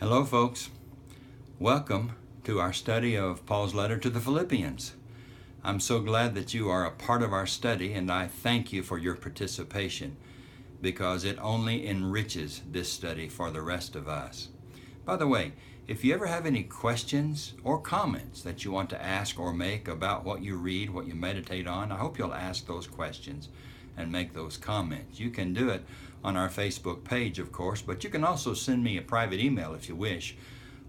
Hello, folks. Welcome to our study of Paul's letter to the Philippians. I'm so glad that you are a part of our study, and I thank you for your participation because it only enriches this study for the rest of us. By the way, if you ever have any questions or comments that you want to ask or make about what you read, what you meditate on, I hope you'll ask those questions and make those comments. You can do it on our Facebook page, of course, but you can also send me a private email if you wish,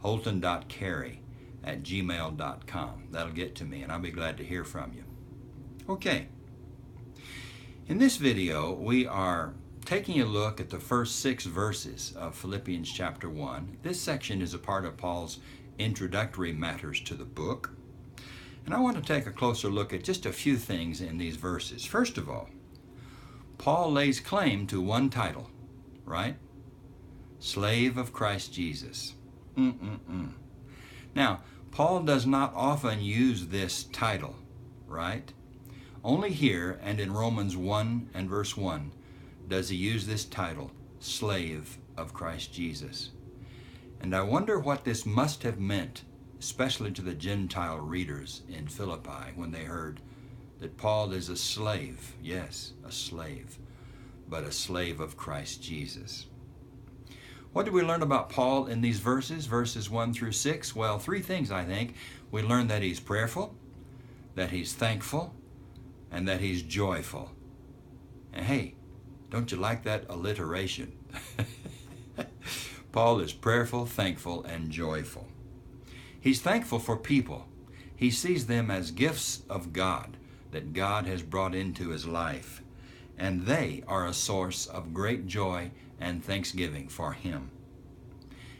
holton.carey@gmail.com. That'll get to me, and I'll be glad to hear from you. Okay. In this video, we are taking a look at the first 6 verses of Philippians chapter 1. This section is a part of Paul's introductory matters to the book. And I want to take a closer look at just a few things in these verses. First of all, Paul lays claim to one title, right? Slave of Christ Jesus. Now, Paul does not often use this title, right? Only here and in Romans 1 and verse 1 does he use this title, Slave of Christ Jesus. And I wonder what this must have meant, especially to the Gentile readers in Philippi when they heard that Paul is a slave. Yes, a slave, but a slave of Christ Jesus. What do we learn about Paul in these verses 1 through 6? Well, 3 things, I think. We learn that he's prayerful, that he's thankful, and that he's joyful. And hey, don't you like that alliteration? Paul is prayerful, thankful, and joyful. He's thankful for people. He sees them as gifts of God that God has brought into his life, and they are a source of great joy and thanksgiving for him.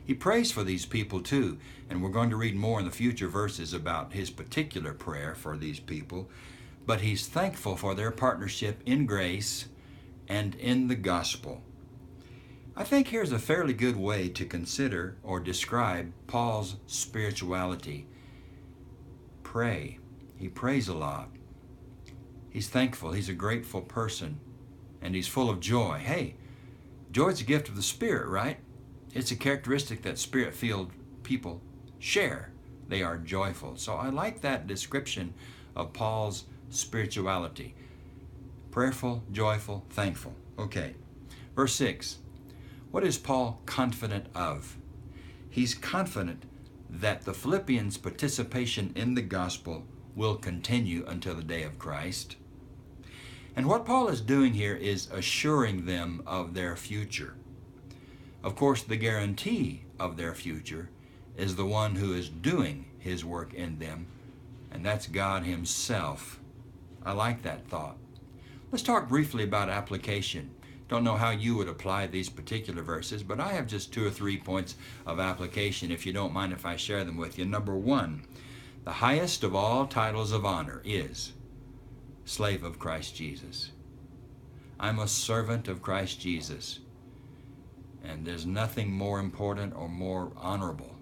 He prays for these people too, and we're going to read more in the future verses about his particular prayer for these people, but he's thankful for their partnership in grace and in the gospel. I think here's a fairly good way to consider or describe Paul's spirituality. Pray. He prays a lot. He's thankful. He's a grateful person. And he's full of joy. Hey, joy is a gift of the Spirit, right? It's a characteristic that Spirit-filled people share. They are joyful. So I like that description of Paul's spirituality. Prayerful, joyful, thankful. Okay. Verse 6. What is Paul confident of? He's confident that the Philippians' participation in the gospel will continue until the day of Christ. And what Paul is doing here is assuring them of their future. Of course, the guarantee of their future is the one who is doing his work in them, and that's God himself. I like that thought. Let's talk briefly about application. Don't know how you would apply these particular verses, but I have just 2 or 3 points of application, if you don't mind if I share them with you. Number 1, the highest of all titles of honor is slave of Christ Jesus. I'm a servant of Christ Jesus, and there's nothing more important or more honorable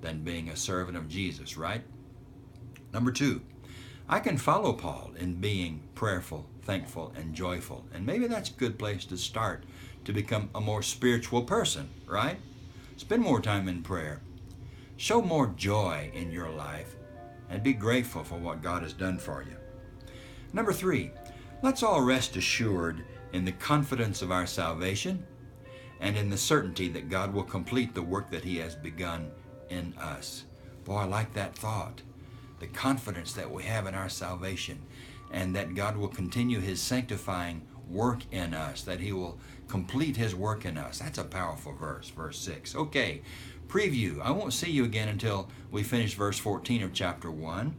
than being a servant of Jesus, right? Number 2, I can follow Paul in being prayerful, thankful, and joyful. And maybe that's a good place to start to become a more spiritual person, right? Spend more time in prayer. Show more joy in your life and be grateful for what God has done for you. Number 3, let's all rest assured in the confidence of our salvation and in the certainty that God will complete the work that he has begun in us. Boy, I like that thought. The confidence that we have in our salvation and that God will continue his sanctifying work in us, that he will complete his work in us. That's a powerful verse, verse 6. Okay, preview. I won't see you again until we finish verse 14 of chapter 1.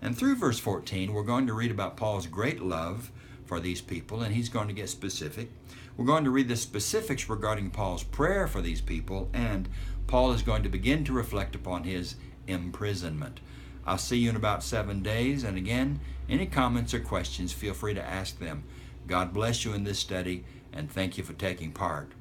And through verse 14, we're going to read about Paul's great love for these people, and he's going to get specific. We're going to read the specifics regarding Paul's prayer for these people, and Paul is going to begin to reflect upon his imprisonment. I'll see you in about 7 days, and again, any comments or questions, feel free to ask them. God bless you in this study, and thank you for taking part.